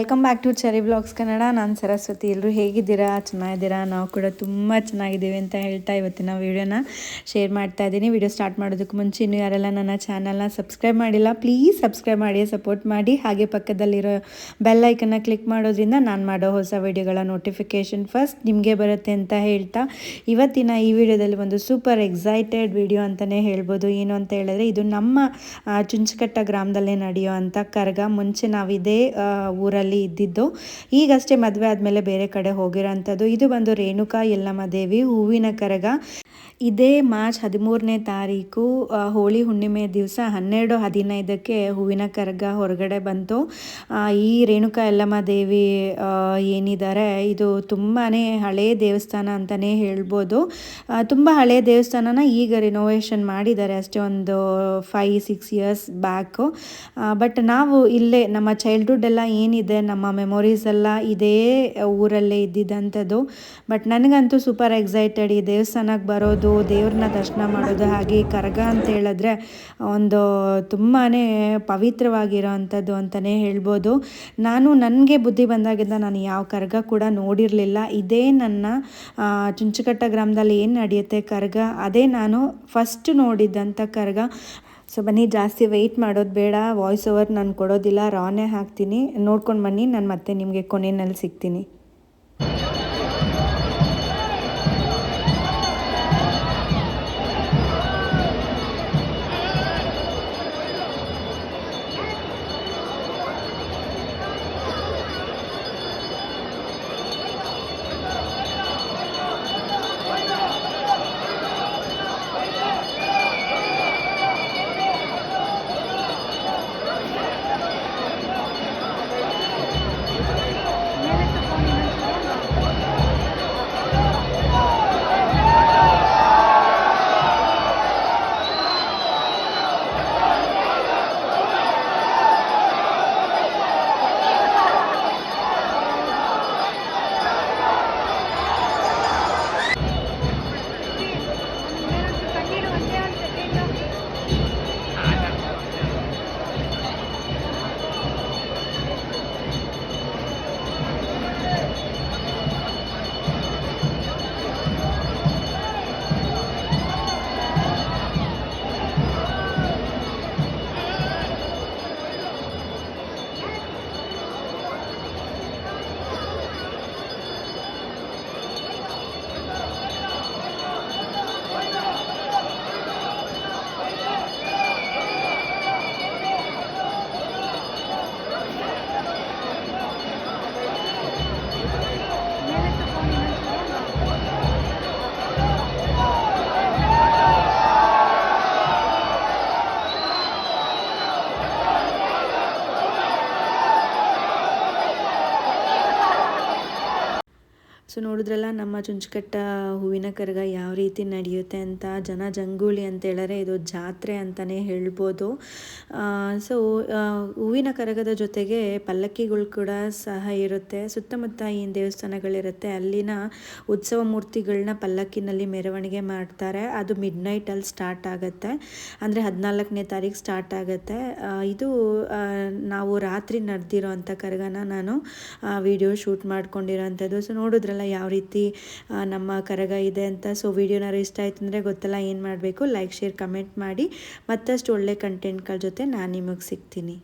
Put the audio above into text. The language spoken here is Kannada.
Welcome back to cherry blogs Kannada. ನಾನು ಸರಸ್ವತಿ. ಎಲ್ಲರೂ ಹೇಗಿದ್ದೀರಾ? ಚೆನ್ನಾಗಿದ್ದೀರಾ? ನಾವು ಕೂಡ ತುಂಬ ಚೆನ್ನಾಗಿದ್ದೀವಿ ಅಂತ ಹೇಳ್ತಾ ಇವತ್ತಿನ ವೀಡಿಯೋನ ಶೇರ್ ಮಾಡ್ತಾ ಇದ್ದೀನಿ. ವಿಡಿಯೋ ಸ್ಟಾರ್ಟ್ ಮಾಡೋದಕ್ಕೆ ಮುಂಚೆ ಇನ್ನೂ ಯಾರೆಲ್ಲ ನನ್ನ ಚಾನಲ್ನ ಸಬ್ಸ್ಕ್ರೈಬ್ ಮಾಡಿಲ್ಲ, ಪ್ಲೀಸ್ ಸಬ್ಸ್ಕ್ರೈಬ್ ಮಾಡಿ, ಸಪೋರ್ಟ್ ಮಾಡಿ. ಹಾಗೆ ಪಕ್ಕದಲ್ಲಿರೋ ಬೆಲ್ ಐಕನ್ನ ಕ್ಲಿಕ್ ಮಾಡೋದ್ರಿಂದ ನಾನು ಮಾಡೋ ಹೊಸ ವೀಡಿಯೋಗಳ ನೋಟಿಫಿಕೇಷನ್ ಫಸ್ಟ್ ನಿಮಗೆ ಬರುತ್ತೆ ಅಂತ ಹೇಳ್ತಾ, ಇವತ್ತಿನ ಈ ವಿಡಿಯೋದಲ್ಲಿ ಒಂದು ಸೂಪರ್ ಎಕ್ಸೈಟೆಡ್ ವಿಡಿಯೋ ಅಂತಲೇ ಹೇಳ್ಬೋದು. ಏನು ಅಂತ ಹೇಳಿದ್ರೆ, ಇದು ನಮ್ಮ ಚುಂಚಕಟ್ಟ ಗ್ರಾಮದಲ್ಲೇ ನಡೆಯೋ ಅಂಥ ಕರಗ. ಮುಂಚೆ ನಾವಿದೇ ಊರಲ್ಲಿ ಇದ್ದಿದ್ದು, ಈಗಷ್ಟೇ ಮದುವೆ ಆದಮೇಲೆ ಬೇರೆ ಕಡೆ ಹೋಗಿರೋಂಥದ್ದು. ಇದು ಬಂದು ರೇಣುಕಾ ಯಲ್ಲಮ್ಮ ದೇವಿ ಹೂವಿನ ಕರಗ. ಇದೇ ಮಾರ್ಚ್ 13ನೇ ತಾರೀಕು ಹೋಳಿ ಹುಣ್ಣಿಮೆ ದಿವಸ 12:15ಕ್ಕೆ ಹೂವಿನ ಕರಗ ಹೊರಗಡೆ ಬಂತು. ಈ ರೇಣುಕಾ ಯಲ್ಲಮ್ಮ ದೇವಿ ಏನಿದ್ದಾರೆ, ಇದು ತುಂಬಾ ಹಳೇ ದೇವಸ್ಥಾನ ಅಂತಲೇ ಹೇಳ್ಬೋದು. ತುಂಬ ಹಳೇ ದೇವಸ್ಥಾನನ ಈಗ ರಿನೋವೇಷನ್ ಮಾಡಿದ್ದಾರೆ ಅಷ್ಟೇ, ಒಂದು 5-6 ಇಯರ್ಸ್ ಬ್ಯಾಕು. ಬಟ್ ನಾವು ಇಲ್ಲೇ ನಮ್ಮ ಚೈಲ್ಡ್ಹುಡ್ ಎಲ್ಲ ಏನಿದೆ, ನಮ್ಮ ಮೆಮೊರೀಸ್ ಎಲ್ಲ ಇದೇ ಊರಲ್ಲೇ ಇದ್ದಿದ್ದಂಥದ್ದು. ಬಟ್ ನನಗಂತೂ ಸೂಪರ್ ಎಕ್ಸೈಟೆಡ್ ಈ ದೇವಸ್ಥಾನಕ್ಕೆ ಬರೋದು, ದೇವ್ರನ್ನ ದರ್ಶನ ಮಾಡೋದು. ಹಾಗೆ ಕರಗ ಅಂತ ಹೇಳಿದ್ರೆ ಒಂದು ತುಂಬಾ ಪವಿತ್ರವಾಗಿರೋ ಅಂಥದ್ದು ಅಂತಲೇ ಹೇಳ್ಬೋದು. ನನಗೆ ಬುದ್ಧಿ ಬಂದಾಗಿಂದ ನಾನು ಯಾವ ಕರಗ ಕೂಡ ನೋಡಿರಲಿಲ್ಲ. ಇದೇ ನನ್ನ ಚುಂಚಕಟ್ಟ ಗ್ರಾಮದಲ್ಲಿ ಏನು ನಡೆಯುತ್ತೆ ಕರಗ, ಅದೇ ನಾನು ಫಸ್ಟ್ ನೋಡಿದ್ದಂಥ ಕರಗ. ಸೊ ಬನ್ನಿ, ಜಾಸ್ತಿ ವೆಯ್ಟ್ ಮಾಡೋದು ಬೇಡ, ವಾಯ್ಸ್ ಓವರ್ ನಾನು ಕೊಡೋದಿಲ್ಲ, ರಾನೇ ಹಾಕ್ತೀನಿ. ನೋಡ್ಕೊಂಡು ಬನ್ನಿ, ನಾನು ಮತ್ತೆ ನಿಮಗೆ ಕೊನೆಯಲ್ಲಿ ಸಿಗ್ತೀನಿ. ಸೊ ನೋಡಿದ್ರಲ್ಲ ನಮ್ಮ ಚುಂಚಕಟ್ಟ ಹೂವಿನ ಕರಗ ಯಾವ ರೀತಿ ನಡೆಯುತ್ತೆ ಅಂತ. ಜನ ಜಂಗೂಳಿ ಅಂತ ಹೇಳಿದ್ರೆ ಇದು ಜಾತ್ರೆ ಅಂತಲೇ ಹೇಳ್ಬೋದು. ಸೊ ಹೂವಿನ ಕರಗದ ಜೊತೆಗೆ ಪಲ್ಲಕ್ಕಿಗಳು ಕೂಡ ಸಹ ಇರುತ್ತೆ. ಸುತ್ತಮುತ್ತ ಏನು ದೇವಸ್ಥಾನಗಳಿರುತ್ತೆ ಅಲ್ಲಿನ ಉತ್ಸವ ಮೂರ್ತಿಗಳನ್ನ ಪಲ್ಲಕ್ಕಿನಲ್ಲಿ ಮೆರವಣಿಗೆ ಮಾಡ್ತಾರೆ. ಅದು ಮಿಡ್ನೈಟಲ್ಲಿ ಸ್ಟಾರ್ಟ್ ಆಗುತ್ತೆ, ಅಂದರೆ 14ನೇ ತಾರೀಕು ಸ್ಟಾರ್ಟ್ ಆಗುತ್ತೆ. ಇದು ನಾವು ರಾತ್ರಿ ನಡೆದಿರೋ ಅಂಥ ಕರಗನ ನಾನು ವಿಡಿಯೋ ಶೂಟ್ ಮಾಡ್ಕೊಂಡಿರೋಂಥದ್ದು. ಸೊ ನೋಡಿದ್ರಲ್ಲ ಯಾವ ರೀತಿ ನಮ್ಮ ಕರಗ ಇದೆ ಅಂತ. ಸೊ ವಿಡಿಯೋನಾರು ಇಷ್ಟ ಆಯ್ತು ಅಂದರೆ ಗೊತ್ತಲ್ಲ ಏನು ಮಾಡಬೇಕು, ಲೈಕ್, ಶೇರ್, ಕಮೆಂಟ್ ಮಾಡಿ. ಮತ್ತಷ್ಟು ಒಳ್ಳೆ ಕಂಟೆಂಟ್ಗಳ ಜೊತೆ ನಾನು ನಿಮಗೆ ಸಿಗ್ತೀನಿ.